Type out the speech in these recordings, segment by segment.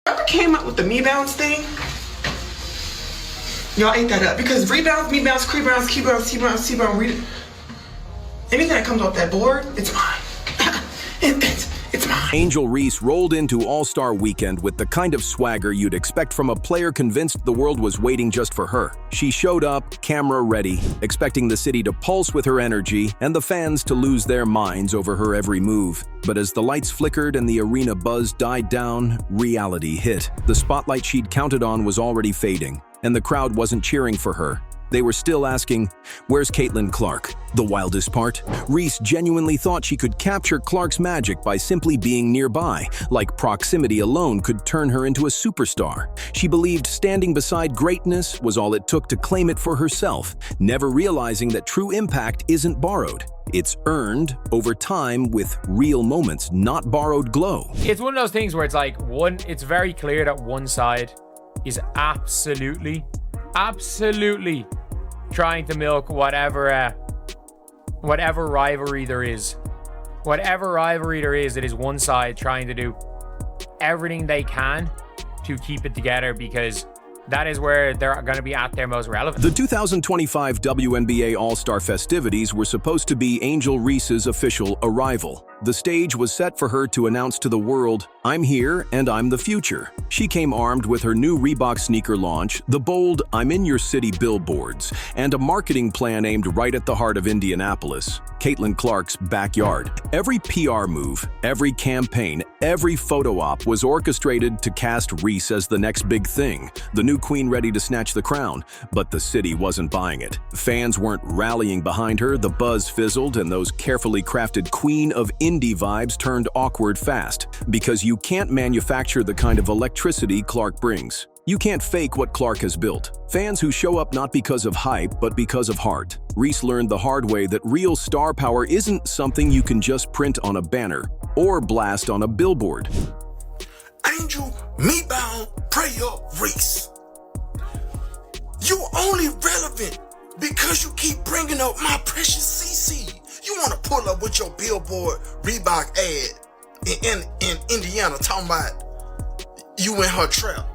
Whoever came up with the me bounce thing, y'all ate that up. Because rebounds, me bounce, creep bounce, key bounce, T bounce, T bounce, read it. Anything that comes off that board, it's mine. It's mine. Angel Reese rolled into All-Star Weekend with the kind of swagger you'd expect from a player convinced the world was waiting just for her. She showed up, camera ready, expecting the city to pulse with her energy and the fans to lose their minds over her every move. But as the lights flickered and the arena buzz died down, reality hit. The spotlight she'd counted on was already fading, and the crowd wasn't cheering for her. They were still asking, "Where's Caitlin Clark?" The wildest part? Reese genuinely thought she could capture Clark's magic by simply being nearby, like proximity alone could turn her into a superstar. She believed standing beside greatness was all it took to claim it for herself, never realizing that true impact isn't borrowed. It's earned over time with real moments, not borrowed glow. It's one of those things where it's like, it's very clear that one side is absolutely trying to milk whatever rivalry there is. Whatever rivalry there is, it is one side trying to do everything they can to keep it together, because that is where they're going to be at their most relevant. The 2025 WNBA All-Star festivities were supposed to be Angel Reese's official arrival. The stage was set for her to announce to the world, "I'm here and I'm the future." She came armed with her new Reebok sneaker launch, the bold "I'm in your city" billboards, and a marketing plan aimed right at the heart of Indianapolis, Caitlin Clark's backyard. Every PR move, every campaign, every photo op was orchestrated to cast Reese as the next big thing, the new queen ready to snatch the crown. But the city wasn't buying it. Fans weren't rallying behind her, the buzz fizzled, and those carefully crafted Queen of Indie vibes turned awkward fast, because you can't manufacture the kind of electricity Clark brings. You can't fake what Clark has built. Fans who show up not because of hype, but because of heart. Reese learned the hard way that real star power isn't something you can just print on a banner or blast on a billboard. Angel, me bound, prayer, Reese. You're only relevant because you keep bringing up my precious CC. You want to pull up with your billboard Reebok ad in Indiana talking about you in her trap.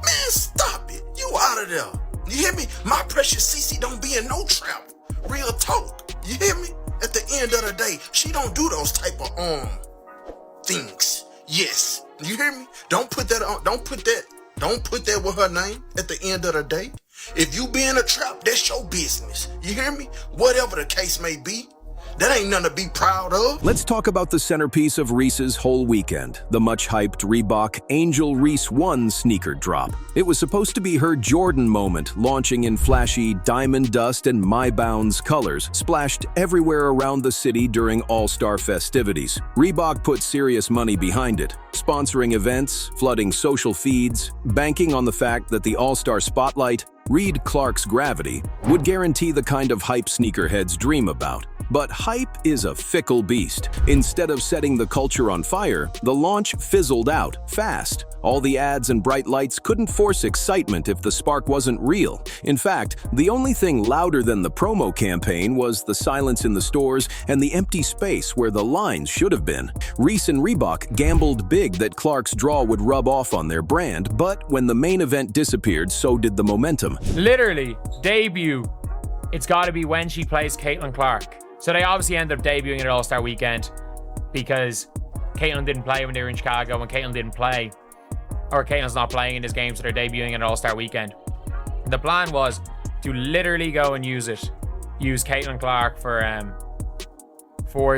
Man, stop it. You out of there. You hear me? My precious CC don't be in no trap. Real talk. You hear me? At the end of the day, she don't do those type of things. Yes. You hear me? Don't put that on. Don't put that with her name at the end of the day. If you be in a trap, that's your business. You hear me? Whatever the case may be. That ain't nothing to be proud of. Let's talk about the centerpiece of Reese's whole weekend, the much-hyped Reebok Angel Reese 1 sneaker drop. It was supposed to be her Jordan moment, launching in flashy diamond dust and My Bounds colors, splashed everywhere around the city during All-Star festivities. Reebok put serious money behind it, sponsoring events, flooding social feeds, banking on the fact that the All-Star spotlight, read Clark's gravity, would guarantee the kind of hype sneakerheads dream about. But hype is a fickle beast. Instead of setting the culture on fire, the launch fizzled out fast. All the ads and bright lights couldn't force excitement if the spark wasn't real. In fact, the only thing louder than the promo campaign was the silence in the stores and the empty space where the lines should have been. Reese and Reebok gambled big that Clark's draw would rub off on their brand, but when the main event disappeared, so did the momentum. Literally, debut. It's got to be when she plays Caitlin Clark. So they obviously ended up debuting at All-Star Weekend because Caitlin didn't play when they were in Chicago. When Caitlin didn't play, or Caitlin's not playing in this game, so they're debuting at All-Star Weekend. The plan was to literally go and use Caitlin Clark for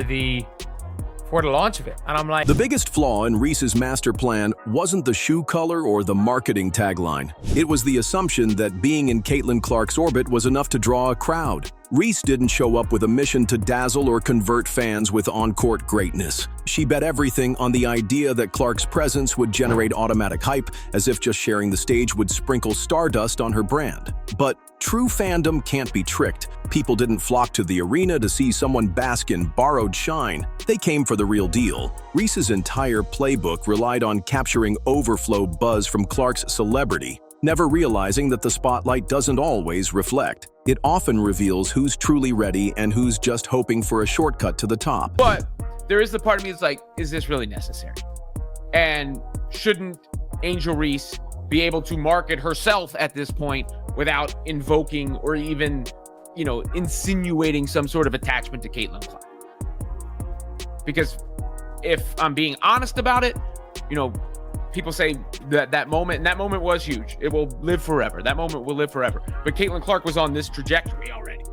the launch of it. And I'm like, the biggest flaw in Reese's master plan wasn't the shoe color or the marketing tagline. It was the assumption that being in Caitlin Clark's orbit was enough to draw a crowd. Reese didn't show up with a mission to dazzle or convert fans with on-court greatness. She bet everything on the idea that Clark's presence would generate automatic hype, as if just sharing the stage would sprinkle stardust on her brand. But true fandom can't be tricked. People didn't flock to the arena to see someone bask in borrowed shine. They came for the real deal. Reese's entire playbook relied on capturing overflow buzz from Clark's celebrity, never realizing that the spotlight doesn't always reflect. It often reveals who's truly ready and who's just hoping for a shortcut to the top. But there is the part of me that's like, is this really necessary? And shouldn't Angel Reese be able to market herself at this point without invoking or even, insinuating some sort of attachment to Caitlin Clark. Because if I'm being honest about it, people say that moment was huge. It will live forever. That moment will live forever. But Caitlin Clark was on this trajectory already.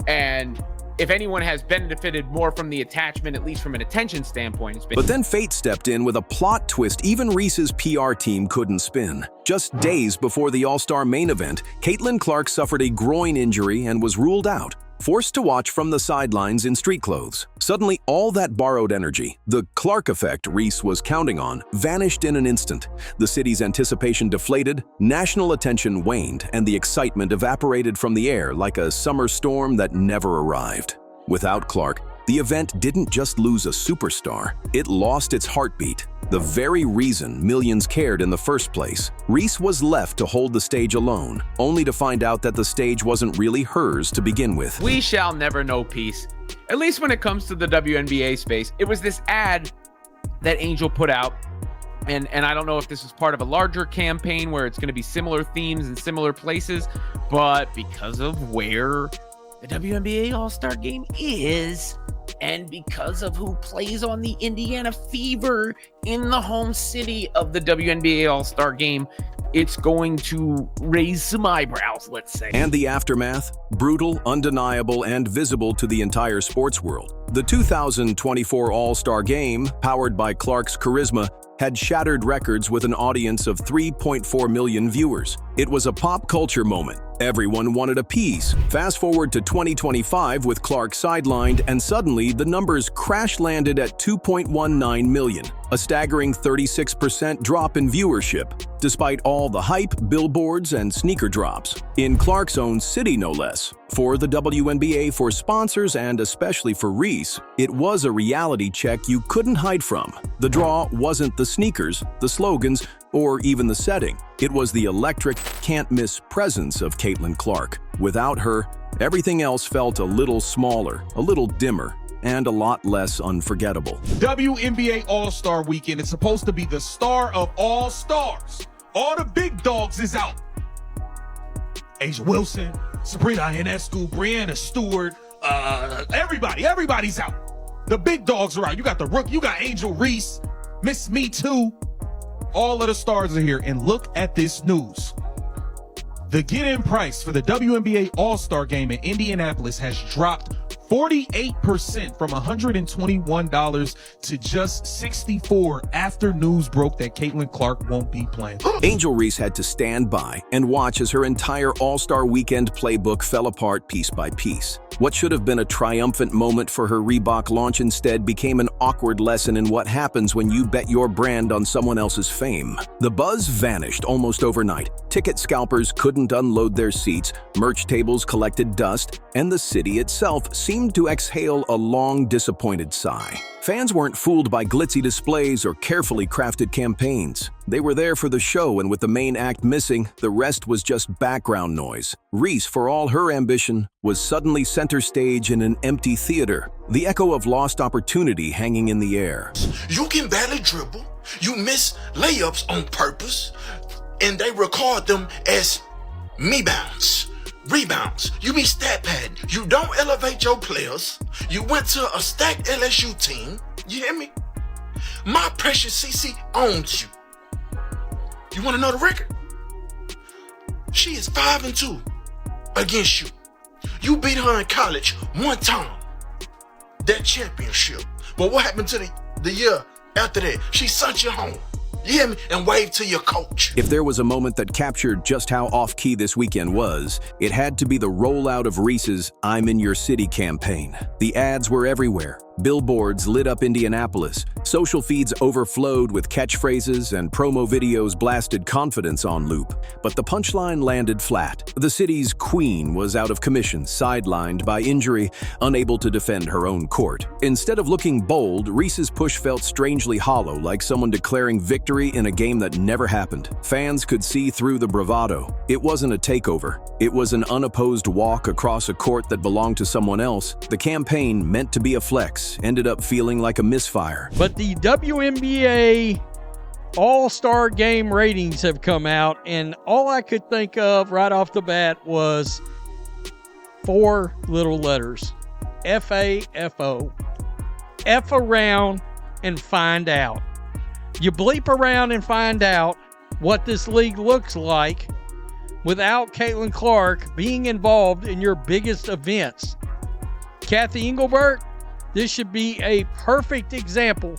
And if anyone has benefited more from the attachment, at least from an attention standpoint, it's been... But then fate stepped in with a plot twist even Reese's PR team couldn't spin. Just days before the All-Star main event, Caitlin Clark suffered a groin injury and was ruled out, forced to watch from the sidelines in street clothes. Suddenly, all that borrowed energy, the Clark effect Reese was counting on, vanished in an instant. The city's anticipation deflated, national attention waned, and the excitement evaporated from the air like a summer storm that never arrived. Without Clark, the event didn't just lose a superstar, it lost its heartbeat. The very reason millions cared in the first place. Reese was left to hold the stage alone, only to find out that the stage wasn't really hers to begin with. We shall never know peace. At least when it comes to the WNBA space. It was this ad that Angel put out, and I don't know if this is part of a larger campaign where it's going to be similar themes in similar places, but because of where the WNBA All-Star Game is, and because of who plays on the Indiana Fever in the home city of the WNBA All-Star Game, it's going to raise some eyebrows, let's say. And the aftermath? Brutal, undeniable, and visible to the entire sports world. The 2024 All-Star Game, powered by Clark's charisma, had shattered records with an audience of 3.4 million viewers. It was a pop culture moment. Everyone wanted a piece. Fast forward to 2025 with Clark sidelined, and suddenly the numbers crash-landed at 2.19 million, a staggering 36% drop in viewership, despite all the hype, billboards, and sneaker drops. In Clark's own city, no less. For the WNBA, for sponsors, and especially for Reese, it was a reality check you couldn't hide from. The draw wasn't the sneakers, the slogans, or even the setting. It was the electric, can't-miss presence of Caitlin Clark. Without her, everything else felt a little smaller, a little dimmer, and a lot less unforgettable. WNBA All-Star Weekend is supposed to be the star of all stars. All the big dogs is out. Asia Wilson, Sabrina Ionescu, Brianna Stewart, everybody's out. The big dogs are out. You got the rookie, you got Angel Reese, Miss Me Too. All of the stars are here, and look at this news. The get-in price for the WNBA All-Star Game in Indianapolis has dropped 48% from $121 to just $64 after news broke that Caitlin Clark won't be playing. Angel Reese had to stand by and watch as her entire All-Star Weekend playbook fell apart piece by piece. What should have been a triumphant moment for her Reebok launch instead became an awkward lesson in what happens when you bet your brand on someone else's fame. The buzz vanished almost overnight. Ticket scalpers couldn't unload their seats, merch tables collected dust, and the city itself seemed to exhale a long, disappointed sigh. Fans weren't fooled by glitzy displays or carefully crafted campaigns. They were there for the show, and with the main act missing, the rest was just background noise. Reese, for all her ambition, was suddenly center stage in an empty theater, the echo of lost opportunity hanging in the air. You can barely dribble. You miss layups on purpose, and they record them as me-bounds. Rebounds. You be stat padding. You don't elevate your players. You went to a stacked LSU team. You hear me? My precious CC owns you. You want to know the record? She is 5-2 against you. You beat her in college one time. That championship. But what happened to the year after that? She sent you home. You hear me? And wave to your coach. If there was a moment that captured just how off-key this weekend was, it had to be the rollout of Reese's I'm in Your City campaign. The ads were everywhere. Billboards lit up Indianapolis. Social feeds overflowed with catchphrases, and promo videos blasted confidence on loop. But the punchline landed flat. The city's queen was out of commission, sidelined by injury, unable to defend her own court. Instead of looking bold, Reese's push felt strangely hollow, like someone declaring victory in a game that never happened. Fans could see through the bravado. It wasn't a takeover. It was an unopposed walk across a court that belonged to someone else. The campaign, meant to be a flex, ended up feeling like a misfire. But the WNBA All-Star Game ratings have come out, and all I could think of right off the bat was 4 little letters. F-A-F-O. F around and find out. You bleep around and find out what this league looks like without Caitlin Clark being involved in your biggest events. Kathy Engelbert, this should be a perfect example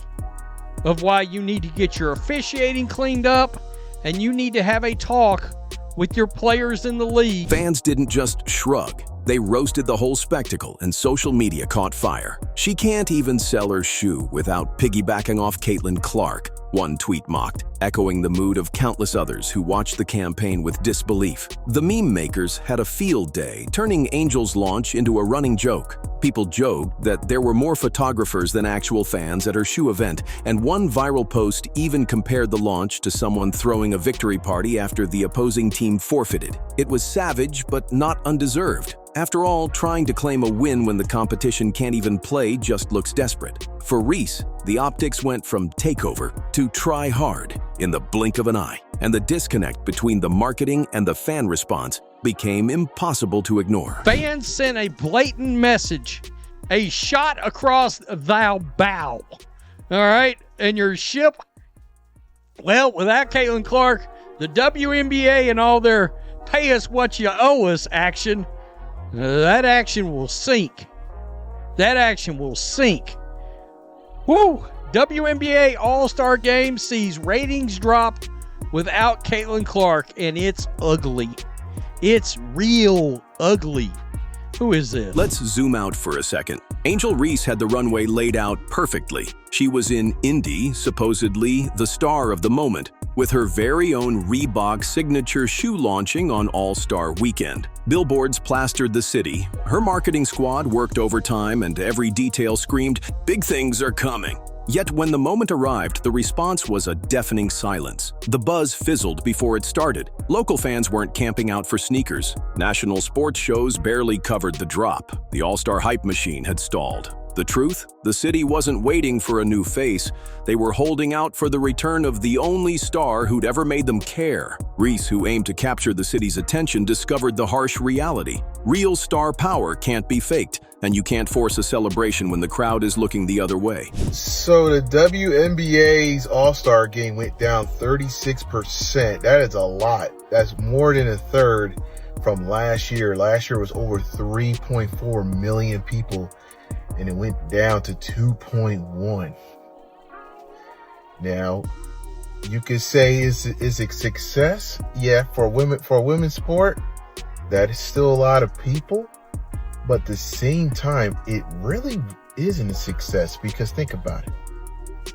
of why you need to get your officiating cleaned up and you need to have a talk with your players in the league. Fans didn't just shrug. They roasted the whole spectacle, and social media caught fire. She can't even sell her shoe without piggybacking off Caitlin Clark, one tweet mocked, echoing the mood of countless others who watched the campaign with disbelief. The meme makers had a field day, turning Angel's launch into a running joke. People joked that there were more photographers than actual fans at her shoe event, and one viral post even compared the launch to someone throwing a victory party after the opposing team forfeited. It was savage, but not undeserved. After all, trying to claim a win when the competition can't even play just looks desperate. For Reese, the optics went from takeover to try hard in the blink of an eye, and the disconnect between the marketing and the fan response became impossible to ignore. Fans sent a blatant message, a shot across thou bow. All right, and your ship, well, without Caitlin Clark, the WNBA and all their pay us what you owe us action, that action will sink. That action will sink. Woo! WNBA All-Star Game sees ratings drop without Caitlin Clark, and it's ugly. It's real ugly. Who is this? Let's zoom out for a second. Angel Reese had the runway laid out perfectly. She was in Indy, supposedly the star of the moment, with her very own Reebok signature shoe launching on All-Star Weekend. Billboards plastered the city. Her marketing squad worked overtime, and every detail screamed, "Big things are coming." Yet when the moment arrived, the response was a deafening silence. The buzz fizzled before it started. Local fans weren't camping out for sneakers. National sports shows barely covered the drop. The All-Star hype machine had stalled. The truth? The city wasn't waiting for a new face. They were holding out for the return of the only star who'd ever made them care. Reese, who aimed to capture the city's attention, discovered the harsh reality. Real star power can't be faked, and you can't force a celebration when the crowd is looking the other way. So the WNBA's All-Star Game went down 36%. That is a lot. That's more than a third from last year. Last year was over 3.4 million people, and it went down to 2.1. Now, you could say is a success. Yeah, for women's sport, that is still a lot of people. But at the same time, it really isn't a success, because think about it.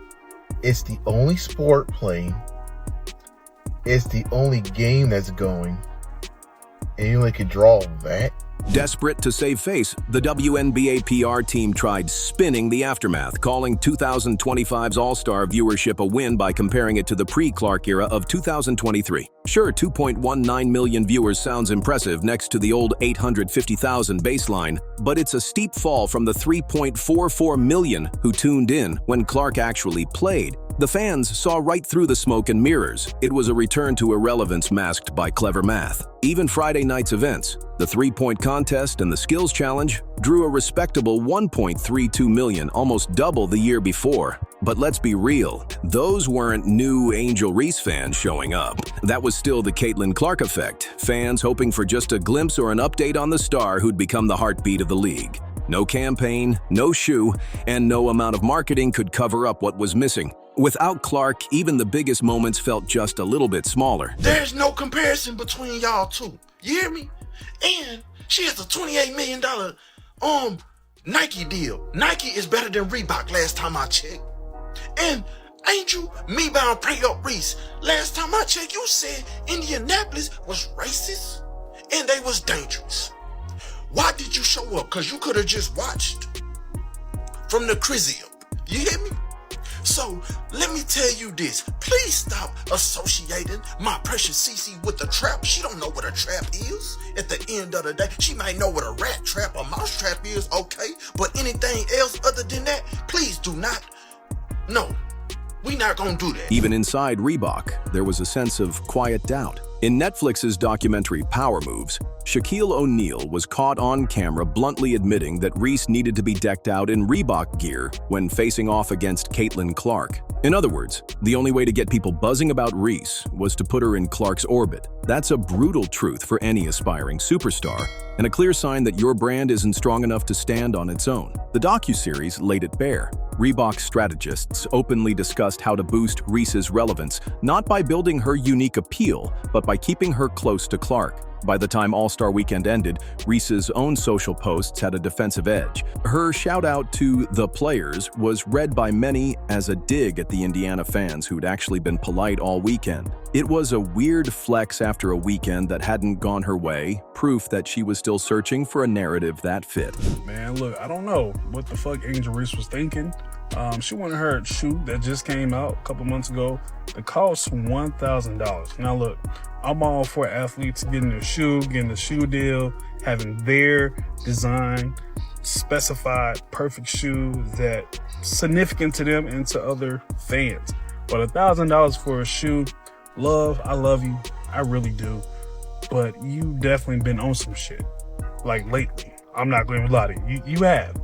It's the only sport playing. It's the only game that's going. And you only could draw that. Desperate to save face, the WNBA PR team tried spinning the aftermath, calling 2025's All-Star viewership a win by comparing it to the pre-Clark era of 2023. Sure, 2.19 million viewers sounds impressive next to the old 850,000 baseline, but it's a steep fall from the 3.44 million who tuned in when Clark actually played. The fans saw right through the smoke and mirrors. It was a return to irrelevance masked by clever math. Even Friday night's events, the three-point contest and the skills challenge, drew a respectable 1.32 million, almost double the year before. But let's be real, those weren't new Angel Reese fans showing up. That was still the Caitlin Clark effect, fans hoping for just a glimpse or an update on the star who'd become the heartbeat of the league. No campaign, no shoe, and no amount of marketing could cover up what was missing. Without Clark, even the biggest moments felt just a little bit smaller. There's no comparison between y'all two. You hear me? And she has a $28 million Nike deal. Nike is better than Reebok last time I checked. And Angel, me bound pray up Reese. Last time I checked, you said Indianapolis was racist and they was dangerous. Why did you show up? Because you could have just watched from the crib. You hear me? So let me tell you this. Please stop associating my precious Cece with the trap. She don't know what a trap is. At the end of the day, she might know what a rat trap or mouse trap is, okay? But anything else other than that, please do not. No. We not gonna do that. Even inside Reebok, there was a sense of quiet doubt. In Netflix's documentary Power Moves, Shaquille O'Neal was caught on camera bluntly admitting that Reese needed to be decked out in Reebok gear when facing off against Caitlin Clark. In other words, the only way to get people buzzing about Reese was to put her in Clark's orbit. That's a brutal truth for any aspiring superstar, and a clear sign that your brand isn't strong enough to stand on its own. The docuseries laid it bare. Reebok strategists openly discussed how to boost Reese's relevance, not by building her unique appeal, but by keeping her close to Clark. By the time All-Star Weekend ended, Reese's own social posts had a defensive edge. Her shout-out to the players was read by many as a dig at the Indiana fans who'd actually been polite all weekend. It was a weird flex after a weekend that hadn't gone her way, proof that she was still searching for a narrative that fit. Man, look, I don't know what the fuck Angel Reese was thinking. She wanted her shoe that just came out a couple months ago. The cost $1,000. Now look, I'm all for athletes getting a shoe deal, having their design, specified, perfect shoe that significant to them and to other fans. But $1,000 for a shoe, love, I love you, I really do. But you definitely been on some shit, like lately. I'm not going to lie to you. You have.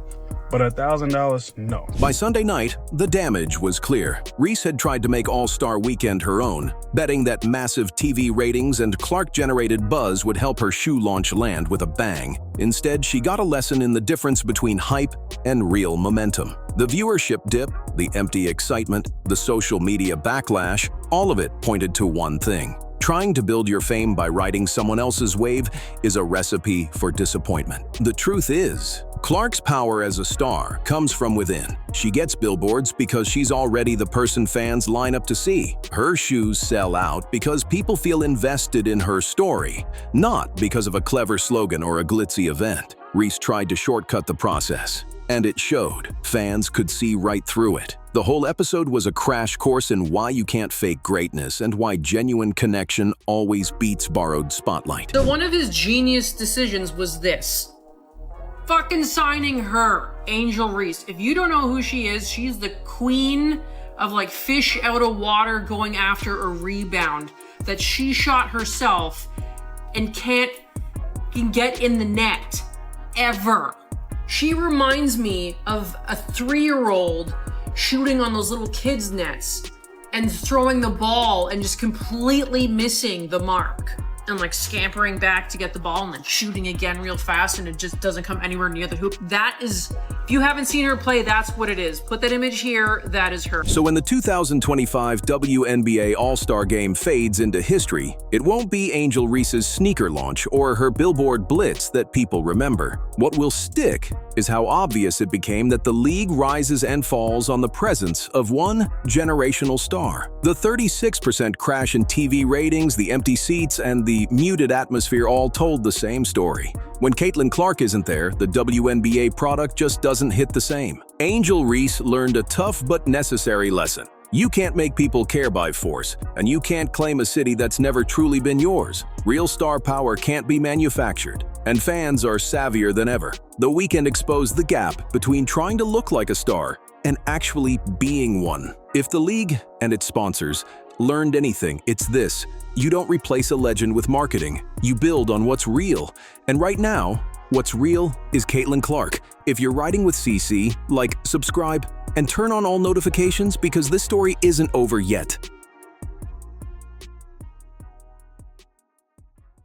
But $1,000, no. By Sunday night, the damage was clear. Reese had tried to make All-Star Weekend her own, betting that massive TV ratings and Clark-generated buzz would help her shoe launch land with a bang. Instead, she got a lesson in the difference between hype and real momentum. The viewership dip, the empty excitement, the social media backlash, all of it pointed to one thing. Trying to build your fame by riding someone else's wave is a recipe for disappointment. The truth is, Clark's power as a star comes from within. She gets billboards because she's already the person fans line up to see. Her shoes sell out because people feel invested in her story, not because of a clever slogan or a glitzy event. Reese tried to shortcut the process, and it showed. Fans could see right through it. The whole episode was a crash course in why you can't fake greatness and why genuine connection always beats borrowed spotlight. So one of his genius decisions was this. Fucking signing her, Angel Reese. If you don't know who she is, she's the queen of like fish out of water going after a rebound that she shot herself and can get in the net ever. She reminds me of a 3-year-old shooting on those little kids' nets and throwing the ball and just completely missing the mark and like scampering back to get the ball and then shooting again real fast and it just doesn't come anywhere near the hoop. That is, if you haven't seen her play, that's what it is. Put that image here, that is her. So when the 2025 WNBA All-Star Game fades into history, it won't be Angel Reese's sneaker launch or her Billboard Blitz that people remember. What will stick is how obvious it became that the league rises and falls on the presence of one generational star. The 36% crash in TV ratings, the empty seats, and the muted atmosphere all told the same story. When Caitlin Clark isn't there, the WNBA product just doesn't hit the same. Angel Reese learned a tough but necessary lesson. You can't make people care by force, and you can't claim a city that's never truly been yours. Real star power can't be manufactured, and fans are savvier than ever. The weekend exposed the gap between trying to look like a star and actually being one. If the league and its sponsors learned anything, it's this. You don't replace a legend with marketing. You build on what's real. And right now, what's real is Caitlin Clark. If you're riding with CC, like, subscribe, and turn on all notifications because this story isn't over yet.